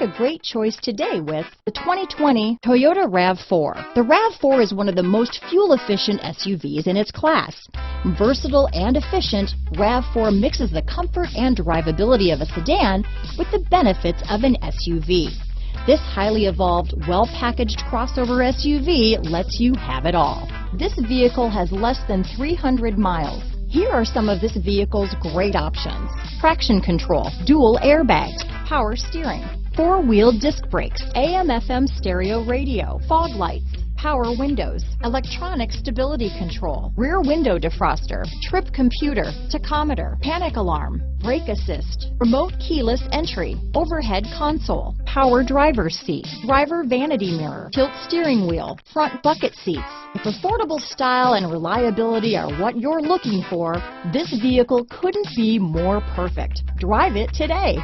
a great choice today with the 2020 Toyota RAV4. The RAV4 is one of the most fuel-efficient SUVs in its class. Versatile and efficient, RAV4 mixes the comfort and drivability of a sedan with the benefits of an SUV. This highly evolved, well-packaged crossover SUV lets you have it all. This vehicle has less than 300 miles. Here are some of this vehicle's great options: traction control, dual airbags, power steering, four-wheel disc brakes, AM/FM stereo radio, fog lights, power windows, electronic stability control, rear window defroster, trip computer, tachometer, panic alarm, brake assist, remote keyless entry, overhead console, power driver's seat, driver vanity mirror, tilt steering wheel, front bucket seats. If affordable style and reliability are what you're looking for, this vehicle couldn't be more perfect. Drive it today.